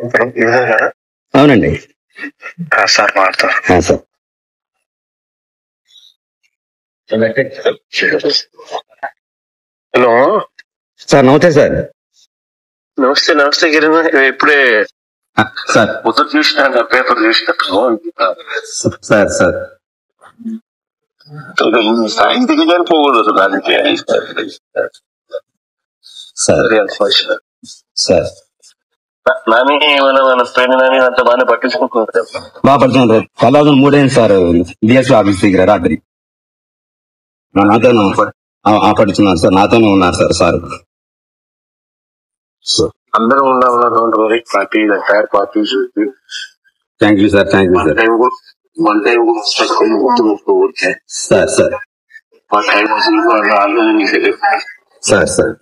ఇప్పుడు ఇదేనా? అవునండి. సార్ మాట్లాడతారు. సార్ హలో సార్ నమస్తే సార్. నమస్తే నమస్తే కిరణ్. ఇప్పుడే సార్ పొద్దు చూసిన పేపర్ చూసినప్పుడు సార్ సార్ ఇంటికి చనిపోకూడదు దానికి సార్ సార్ నాని ఏమైనా మన ఫ్రెండ్ నాని అంత బాగా పట్టించుకుంటున్నారు. బాగా పడుతున్నాను సార్. 2003 అయింది సార్ డిఎస్పీ ఆఫీస్ దగ్గర రాత్రి. నాతోనే పడుతున్నారు సార్, నాతోనే ఉన్నారు సార్. సార్ అందరూ ఉన్నారు party entire party. Thank you sir, thank you sir. One time sir sir sir sir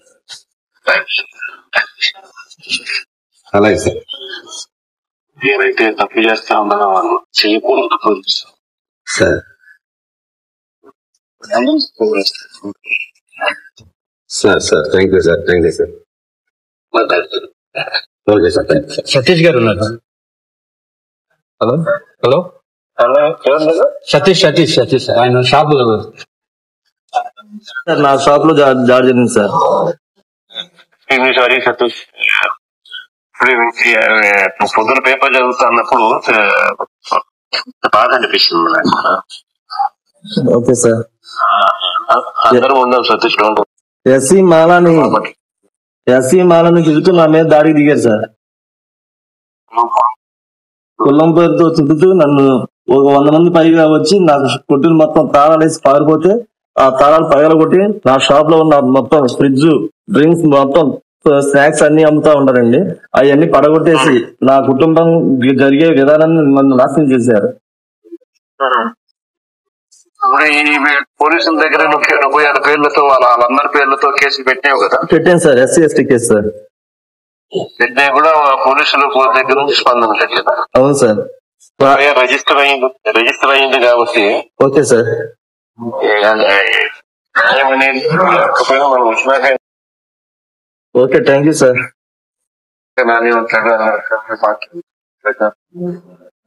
అలాగే సార్. ఏమైతే తప్పు చేస్తా ఉన్నారో వాళ్ళు చేయకూడదు sir sir sir thank you sir, thank you sir. Okay sir, thank you sir. Satish గారు ఉన్నారు. హలో హలో అలా సతీష్ సతీష్ సతీష్ ఆయన షాప్ సార్ నా షాప్ లో జార్ జరిగింది సార్. సారీ సతీష్, ఇప్పుడు పొద్దున పేపర్ చదువుతా అన్నప్పుడు బాధ అనిపిస్తుంది నాకు. Okay sir. అందరం ఉందాం సతీష్. ఎస్సీ మాలను గిలుతూ నా మీద దాడికి దిగారు సార్. కుల్లం పేరుతో చుట్టుతూ నన్ను ఒక 100 మంది పైగా వచ్చి నాకు కొట్టిన మొత్తం తాళాలు వేసి పారిపోతే ఆ తాళాలు పగలగొట్టి నా షాప్ లో ఉన్న మొత్తం ఫ్రిడ్జ్, డ్రింక్స్, మొత్తం స్నాక్స్ అన్ని అమ్ముతా ఉంటారండి. అవన్నీ పడగొట్టేసి నా కుటుంబం జరిగే విధానాన్ని నన్ను నాశనం చేశారు. పోలీసుల దగ్గర 36 పేర్లతో వాళ్ళందరి పేర్లతో కేసులు పెట్టావు కదా? పెట్టాను sir, SC ST case sir. పెట్టినా కూడా పోలీసుల దగ్గర నుంచి స్పందన లేదు. అవును సార్. రిజిస్టర్ అయ్యింది కాబట్టి ఓకే సార్. మనం వచ్చినాక ఓకే, థ్యాంక్ యూ సార్.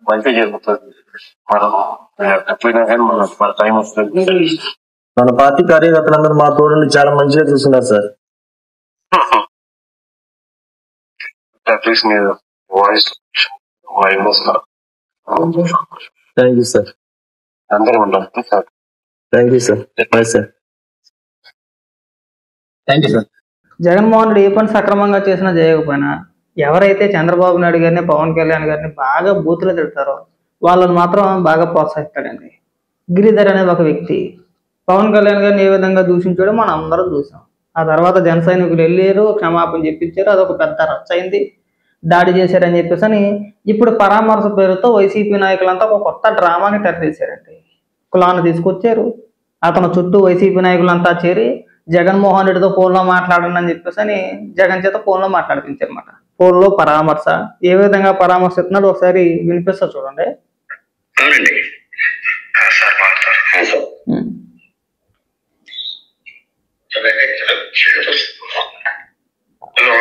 మంచి జరుగుతుంది. మనం ఎప్పుడైనా కానీ మన టైం వస్తుంది. మన పార్టీ కార్యకర్తలందరూ మా తోడుని చాలా మంచిగా చూస్తున్నారు సార్. అట్లీస్ట్ మీరు వాయిస్ థ్యాంక్ యూ సార్. అందరూ ఉంటాం sir. Thank you sir. Bye sir. Thank you sir. Jaganmohan Reddy ఏ పని సక్రమంగా చేసినా చేయకపోయినా ఎవరైతే చంద్రబాబు నాయుడు గారిని, పవన్ కళ్యాణ్ గారిని బాగా బూతులు తిడతారో వాళ్ళని మాత్రం బాగా ప్రోత్సహిస్తాడండి. గిరిధర్ అనే ఒక వ్యక్తి పవన్ కళ్యాణ్ గారిని ఏ విధంగా దూషించాడో మనం అందరం చూసాం. ఆ తర్వాత జన సైనికులు వెళ్ళారు, క్షమాపణ చెప్పించారు, అదొక పెద్ద రచ్చ అయింది. దాడి చేశారని చెప్పేసి అని ఇప్పుడు పరామర్శ పేరుతో వైసీపీ నాయకులంతా ఒక కొత్త డ్రామాని తెరదీశారండి. కులాన్ని తీసుకొచ్చారు, అతను చుట్టూ వైసీపీ నాయకులంతా చేరి జగన్మోహన్ రెడ్డితో ఫోన్లో మాట్లాడండి అని చెప్పేసి అని జగన్ చేత ఫోన్లో మాట్లాడిపించారన్నమాట. ఫోన్లో పరామర్శ ఏ విధంగా పరామర్శిస్తున్నాడు ఒకసారి వినిపిస్తా చూడండి. అవునండి. హలో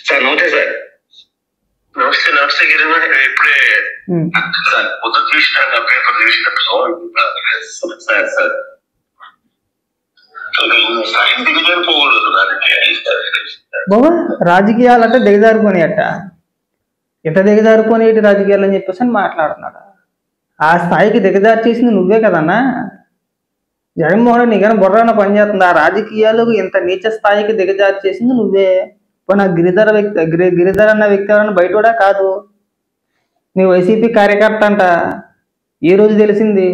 సార్ నమస్తే సార్. నమస్తే నమస్తే కిరణ్. ఇప్పుడే పొద్దు చూసిన పేపర్ చూసినప్పుడు సార్ సార్ ఇంటికి చనిపోకూడదు దానికి. బాబా రాజకీయాలంటే దిగజారిపోయినట్ట, ఇంత దిగజారిపోయినట్టు రాజకీయాలు అని చెప్పేసి అని మాట్లాడుతున్నాడు. ఆ స్థాయికి దిగజారి చేసింది నువ్వే కదన్నా. జగన్మోహన్ రెడ్డి నీకైనా బుర్రన పనిచేస్తుంది. ఆ రాజకీయాలు ఇంత నీచ స్థాయికి దిగజారి చేసింది నువ్వే. పోనీ గిరిధర్ అన్న వ్యక్తి ఎవరైనా బయటోడా కాదు, నీ వైసీపీ కార్యకర్త అంట. ఈ రోజు తెలిసింది.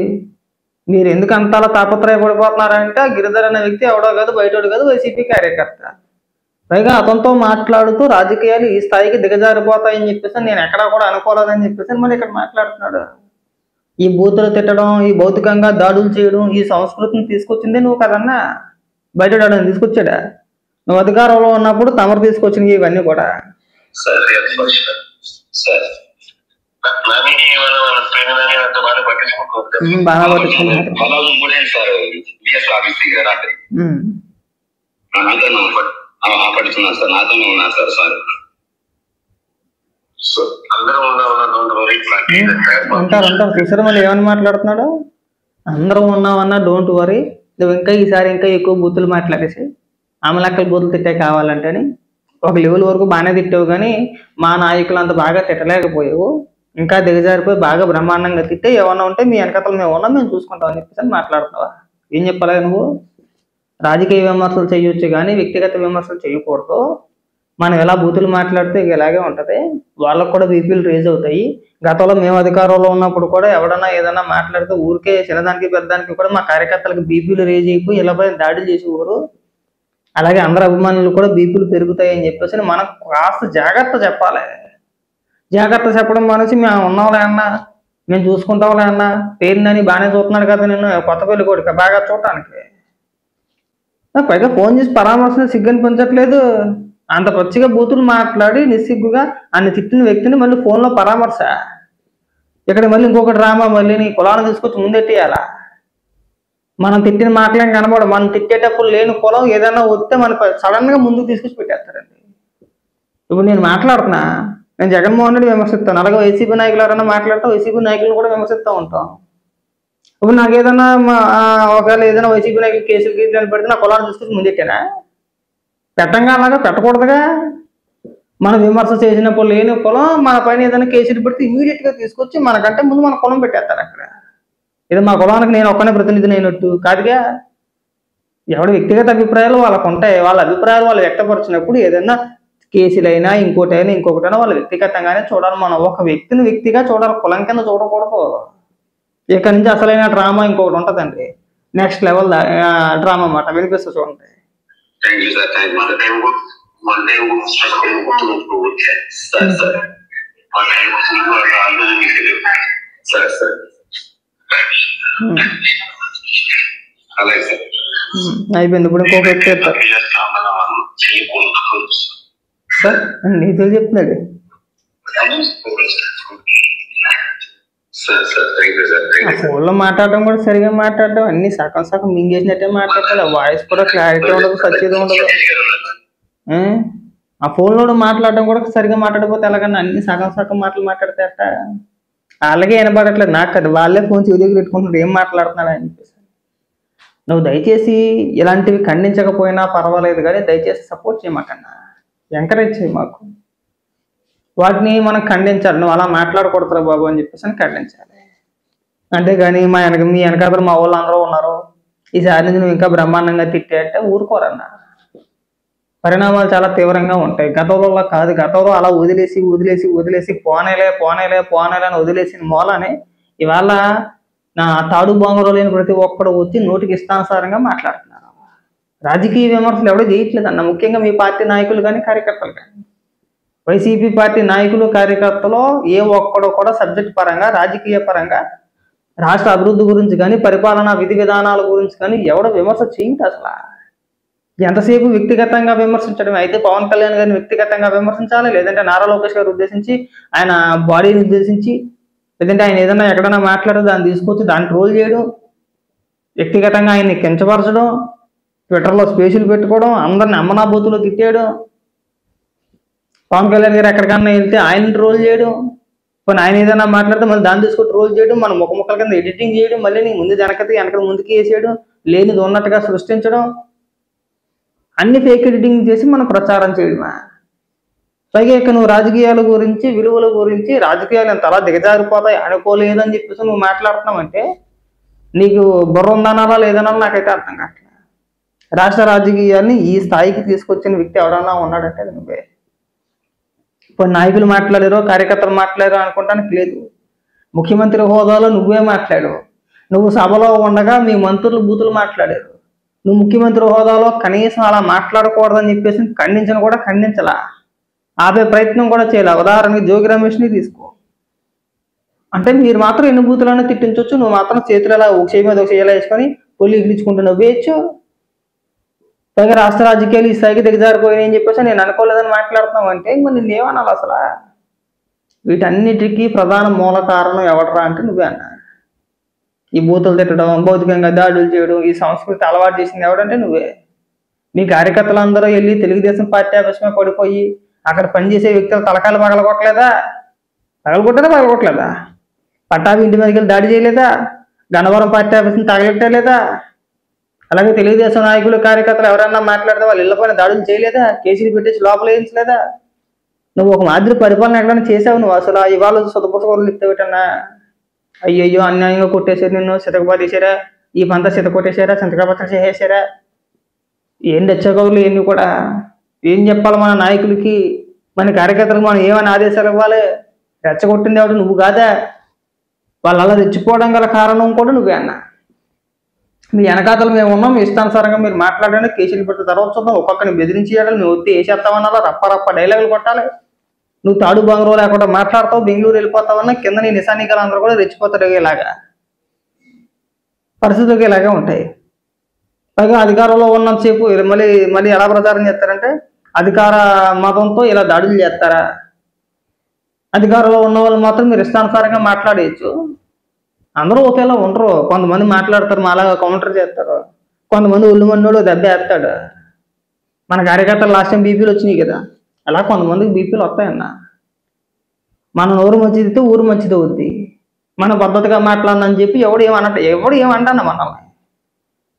మీరు ఎందుకు అంతలా తాపత్రయపడిపోతున్నారంటే ఆ గిరిధర్ అనే వ్యక్తి ఎవడో కాదు, బయటోడు కాదు, వైసీపీ కార్యకర్త. పైగా అతనితో మాట్లాడుతూ రాజకీయాలు ఈ స్థాయికి దిగజారిపోతాయని చెప్పేసి నేను ఎక్కడా కూడా అనుకోలేదని చెప్పేసి మరి ఇక్కడ మాట్లాడుతున్నాడు. ఈ బూతులు తిట్టడం, ఈ భౌతికంగా దాడులు చేయడం, ఈ సంస్కృతిని తీసుకొచ్చిందే నువ్వు కదన్నా. బయటోడు తీసుకొచ్చాడా? నువ్వు అధికారంలో ఉన్నప్పుడు తమరు తీసుకొచ్చినవి ఇవన్నీ కూడా. బాగా పట్టించుకున్నారు. పడుతున్నారు సార్, నాతోనే ఉన్నారు సార్. సార్ ఉంటారు చూసారా మళ్ళీ ఏమని మాట్లాడుతున్నాడు? అందరం ఉన్నామన్నా డోంట్ వరీ, నువ్వు ఇంకా ఈసారి ఇంకా ఎక్కువ బూతులు మాట్లాడేసి అమలక్కలు బూతులు తిట్టే కావాలంటే అని ఒక లెవెల్ వరకు బాగానే తిట్టావు, కానీ మా నాయకులు అంత బాగా తిట్టలేకపోయావు, ఇంకా దిగజారిపోయి బాగా బ్రహ్మాండంగా తిట్టే ఏమన్నా ఉంటే మీ వెనకతలు మేము ఉన్నాం మేము చూసుకుంటాం అని చెప్పేసి మాట్లాడుతున్నావా? ఏం చెప్పాలి నువ్వు? రాజకీయ విమర్శలు చేయొచ్చు కానీ వ్యక్తిగత విమర్శలు చేయకూడదు. మనం ఎలా బూతులు మాట్లాడితే ఇలాగే ఉంటది, వాళ్ళకు కూడా బీపీలు రేజ్ అవుతాయి. గతంలో మేము అధికారంలో ఉన్నప్పుడు కూడా ఎవడన్నా ఏదన్నా మాట్లాడితే ఊరికే చిన్నదానికి పెద్దదానికి కూడా మా కార్యకర్తలకు బీపీలు రేజ్ అయిపోయి ఇలాపై దాడులు చేసేవారు. అలాగే అందరు అభిమానులు కూడా బీపీలు పెరుగుతాయి అని చెప్పేసి మనం కాస్త జాగ్రత్త చెప్పాలి. జాగ్రత్త చెప్పడం మనిషి మేము ఉన్నాంలే అన్నా, మేము చూసుకుంటాంలే అన్నా, పేరునని బాగానే చూస్తున్నాడు కదా నేను కొత్త పెళ్లి కొడుక బాగా చూడటానికి, పైగా ఫోన్ చేసి పరామర్శన సిగ్గని పెంచట్లేదు. అంత పచ్చిగా బూతులు మాట్లాడి నిస్సిగ్గుగా అన్ని తిట్టిన వ్యక్తిని మళ్ళీ ఫోన్లో పరామర్శ, ఇక్కడ మళ్ళీ ఇంకొక డ్రామా, మళ్ళీ నీ కులాన్ని తీసుకొచ్చి ముందెట్టేయాలా? మనం తిట్టిన మాటలేం కనబడ, మనం తిట్టేటప్పుడు లేని కులం ఏదైనా వస్తే మనకు సడన్ గా ముందుకు తీసుకొచ్చి పెట్టేస్తారండి. ఇప్పుడు నేను మాట్లాడుతున్నా, నేను జగన్మోహన్ రెడ్డి విమర్శిస్తాను, అలాగే వైసీపీ నాయకులు ఎవరైనా మాట్లాడతాం, వైసీపీ నాయకులు కూడా విమర్శిస్తూ ఉంటాం. ఇప్పుడు నాకు ఏదైనా ఒకవేళ ఏదైనా వైసీపీ నాయకులు కేసులు గీసులు పెడితే నా కులాన్ని తీసుకొచ్చి ముందెట్టానా? పెట్టంగా అలాగా పెట్టకూడదుగా. మనం విమర్శ చేసినప్పుడు లేని కులం మన పైన ఏదైనా కేసులు పెడితే ఇమీడియట్ గా తీసుకొచ్చి మనకంటే ముందు మన కులం పెట్టేస్తారు అక్కడ. ఇది మా కులానికి నేను ఒక్కనే ప్రతినిధిని అయినట్టు కాదుగా. ఎవరి వ్యక్తిగత అభిప్రాయాలు వాళ్ళకు ఉంటాయి, వాళ్ళ అభిప్రాయాలు వాళ్ళు వ్యక్తపరిచినప్పుడు ఏదైనా కేసులైనా ఇంకోటైనా ఇంకొకటైనా వాళ్ళు వ్యక్తిగతంగానే చూడాలి. మనం ఒక వ్యక్తిని వ్యక్తిగా చూడాలి, కులం కింద చూడకూడదు. ఇక్కడ నుంచి అసలైన డ్రామా ఇంకొకటి ఉంటుందండి, నెక్స్ట్ లెవెల్ డ్రామా అన్నమాట, వినిపిస్తూ చూడండి. అయిపోయింది, ఇప్పుడు ఇంకొక వ్యక్తి సార్ నీతులు చెప్తున్నాడు. ఫోన్లో మాట్లాడడం కూడా సరిగా మాట్లాడడం, అన్ని సగం సగం మింగేసినట్టే మాట్లాడాలి, వాయిస్ కూడా క్లారిటీ ఉండదు, సత్యత ఉండదు. ఆ ఫోన్లో మాట్లాడడం కూడా సరిగా మాట్లాడకపోతే ఎలాగన్నా అన్ని సగం సగం మాటలు మాట్లాడితే అట్ట అలాగే వినపడట్లేదు నాకు, అది వాళ్ళే ఫోన్ చెవి దగ్గర పెట్టుకుంటున్నారు ఏం మాట్లాడుతున్నాడు అని చెప్పేసి. నువ్వు దయచేసి ఇలాంటివి ఖండించకపోయినా పర్వాలేదు కానీ దయచేసి సపోర్ట్ చేయమాకన్నా, ఎంకరేజ్ చేయి మాకు. వాటిని మనం ఖండించాలి, నువ్వు అలా మాట్లాడకూడదురా బాబు అని చెప్పేసి అని ఖండించాలి. అంతేగాని మీ వెనకాతలు మా వాళ్ళు అందరూ ఉన్నారు, ఈసారి నుంచి నువ్వు ఇంకా బ్రహ్మాండంగా తిట్టే అంటే ఊరుకోరన్నా. పరిణామాలు చాలా తీవ్రంగా ఉంటాయి. గతంలో కాదు, గతంలో అలా వదిలేసి వదిలేసి వదిలేసి పోనేలే పోనేలే పోనేలే అని వదిలేసిన మూలానే ఇవాళ నా తాడు బొంగలో లేని ప్రతి ఒక్కడు వచ్చి నోటికి ఇష్టానుసారంగా మాట్లాడుతున్నారు. రాజకీయ విమర్శలు ఎవడో చేయట్లేదు అన్న, ముఖ్యంగా మీ పార్టీ నాయకులు కానీ కార్యకర్తలు కానీ. వైసీపీ పార్టీ నాయకులు కార్యకర్తలు ఏ ఒక్కడో కూడా సబ్జెక్ట్ పరంగా రాజకీయ పరంగా రాష్ట్ర అభివృద్ధి గురించి కానీ పరిపాలనా విధి విధానాల గురించి కానీ ఎవడో విమర్శ చేయదు అసలు. ఎంతసేపు వ్యక్తిగతంగా విమర్శించడం, అయితే పవన్ కళ్యాణ్ గారిని వ్యక్తిగతంగా విమర్శించాలి, లేదంటే నారా లోకేష్ గారు ఉద్దేశించి ఆయన బాడీని ఉద్దేశించి, లేదంటే ఆయన ఏదైనా ఎక్కడైనా మాట్లాడో దాన్ని తీసుకొచ్చి దాన్ని ట్రోల్ చేయడం, వ్యక్తిగతంగా ఆయన్ని కించపరచడం, ట్విట్టర్లో స్పేషల్ పెట్టుకోవడం, అందరిని అమ్మనాబూతులు తిట్టేయడం, పవన్ కళ్యాణ్ గారు ఎక్కడికన్నా వెళ్తే ఆయన ట్రోల్ చేయడం, కొన్ని ఆయన ఏదైనా మాట్లాడితే మళ్ళీ దాన్ని తీసుకొని ట్రోల్ చేయడం, మన ముఖముఖల కింద ఎడిటింగ్ చేయడం, మళ్ళీ నీ ముందు వెనక ముందుకు వేసేయడం, లేనిది ఉన్నట్టుగా సృష్టించడం, అన్ని ఫేక్ ఎడిటింగ్ చేసి మనం ప్రచారం చేయడమా. పైగా ఇక నువ్వు రాజకీయాల గురించి విలువల గురించి రాజకీయాలు ఎంత అలా దిగజారిపోతాయి అనుకోలేదని చెప్పేసి నువ్వు మాట్లాడుతున్నావంటే నీకు బుర్ర ఉందనాలా లేదనాలా నాకైతే అర్థం కావట్లేదు. రాష్ట్ర రాజకీయాన్ని ఈ స్థాయికి తీసుకొచ్చిన వ్యక్తి ఎవడన్నా ఉన్నాడంటే నువ్వే. ఇప్పుడు నాయకులు మాట్లాడారో కార్యకర్తలు మాట్లాడారో అనుకోవడానికి లేదు, ముఖ్యమంత్రి హోదాలో నువ్వే మాట్లాడావు. నువ్వు సభలో ఉండగా మీ మంత్రులు బూతులు మాట్లాడారు, నువ్వు ముఖ్యమంత్రి హోదాలో కనీసం అలా మాట్లాడకూడదని చెప్పేసి ఖండించలా, ఆపే ప్రయత్నం కూడా చేయాలి. ఉదాహరణకి జోగి రమేష్ని తీసుకో, అంటే మీరు మాత్రం ఎన్ని బూతులను తిట్టించవచ్చు, నువ్వు మాత్రం చేతులు అలా ఒక చేయి మీద ఒక చేయాలా వేసుకొని పొల్లి ఇగిలించుకుంటూ నవ్వేయచ్చు. పైగా రాష్ట్ర రాజకీయాలు ఈ స్థాయికి దిగజారిపోయినాయి అని చెప్పేసి నేను అనుకోలేదని మాట్లాడుతున్నావు అంటే మరి నిన్ను ఏమనాలి అసలు? వీటన్నిటికీ ప్రధాన మూల కారణం ఎవడరా అంటే నువ్వే అన్నా. ఈ బూతులు తిట్టడం, భౌతికంగా దాడులు చేయడం, ఈ సంస్కృతి అలవాటు చేసింది ఎవడంటే నువ్వే. నీ కార్యకర్తలందరూ వెళ్ళి తెలుగుదేశం పార్టీ ఆఫీస్ మీద పడిపోయి అక్కడ పనిచేసే వ్యక్తులు తలకాయలు పగలగొట్టలేదా? పగలగొట్టలేదా? పట్టాభి ఇంటి మీదకి వెళ్ళి దాడి చేయలేదా? గన్నవరం పార్టీ ఆఫీస్ని తగలెట్టలేదా? అలాగే తెలుగుదేశం నాయకులు కార్యకర్తలు ఎవరన్నా మాట్లాడితే వాళ్ళ ఇళ్ల పైన దాడులు చేయలేదా? కేసులు పెట్టేసి లోపల వేయించలేదా? నువ్వు ఒక మాదిరి పరిపాలన ఎక్కడైనా చేసావు నువ్వు? అసలు ఇవాళ సుతపుసలు ఇస్తావిటన్నా? అయ్యయ్యో అన్యాయంగా కొట్టేశారు, నిన్ను సితకబాదేశారా, ఈ పంత సిత కొట్టేశారా, సంతకాపత్రం చేసేసారా, ఏం తెచ్చగౌరులు ఇవన్నీ కూడా. ఏం చెప్పాలి మన నాయకులకి, మన కార్యకర్తలకు మనం ఏమైనా ఆదేశాలు ఇవ్వాలి? రెచ్చగొట్టింది ఎవడు? నువ్వు కాదా? వాళ్ళు అలా తెచ్చిపోవడం గల కారణం కూడా నువ్వే అన్నా. మీ వెనకాతలు మేము ఉన్నాం, మీ ఇష్టానుసారంగా మీరు మాట్లాడండి, కేసులు పెడితే తర్వాత చూద్దాం, ఒక్కొక్కరిని బెదిరించేయాలి, మేము వస్తే వేసేస్తామన్నా రప్ప డైలాగులు కొట్టాలి. నువ్వు తాడు బంగరో లేకుండా మాట్లాడతావు, బెంగళూరు వెళ్ళిపోతావన్నా కింద నీ నిశానికలు అందరూ కూడా రెచ్చిపోతారు. ఇలాగా పరిస్థితులు ఇలాగే ఉంటాయి. పైగా అధికారంలో ఉన్నంతసేపు మళ్ళీ మళ్ళీ ఎలా ప్రచారం చేస్తారంటే అధికార మతంతో ఇలా దాడులు చేస్తారా? అధికారంలో ఉన్న వాళ్ళు మాత్రం మీరు ఇష్టానుసారంగా మాట్లాడేయచ్చు. అందరూ ఒకేలా ఉండరు. కొంతమంది మాట్లాడతారు, మాలాగా కౌంటర్ చేస్తారు. కొంతమంది ఒళ్ళు మన్నోడు దెబ్బ వేస్తాడు. మన కార్యకర్తలు లాస్ట్ టైం బీపీలు వచ్చినాయి కదా, అలా కొంతమందికి బీపీలు వస్తాయన్న. మన నోరు మంచిదితే ఊరు మంచిది అవుద్ది. మన పద్ధతిగా మాట్లాడనని చెప్పి ఎవడు ఏమంటాను మనల్ని.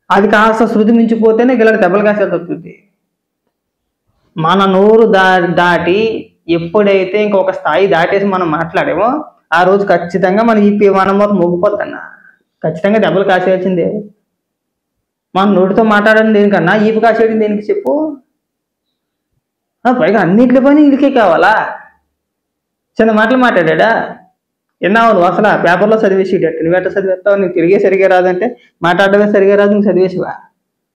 అది కాస్త శృతి మించిపోతేనే గిలాంటి దెబ్బలు కాసేది వస్తుంది. మన నోరు దాటి ఎప్పుడైతే ఇంకొక స్థాయి దాటేసి మనం మాట్లాడేమో ఆ రోజు ఖచ్చితంగా మన ఈపీ మనం మొత్తం మొగ్గిపోద్దన్న. ఖచ్చితంగా దెబ్బలు కాసేయాల్సిందే. మన నోటితో మాట్లాడడం దేనికన్నా ఈపి కాసేయడం దేనికి చెప్పు? పైగా అన్నింటి పని వీళ్ళకే కావాలా? చిన్న మాటలు మాట్లాడా? విన్నావు నువ్వు? అసలు పేపర్లో చదివేసి నువ్వు ఎట్లా చదివేస్తావు? నీకు తిరిగే సరిగా రాదంటే మాట్లాడడమే సరిగా రాదు, నువ్వు చదివేసివా?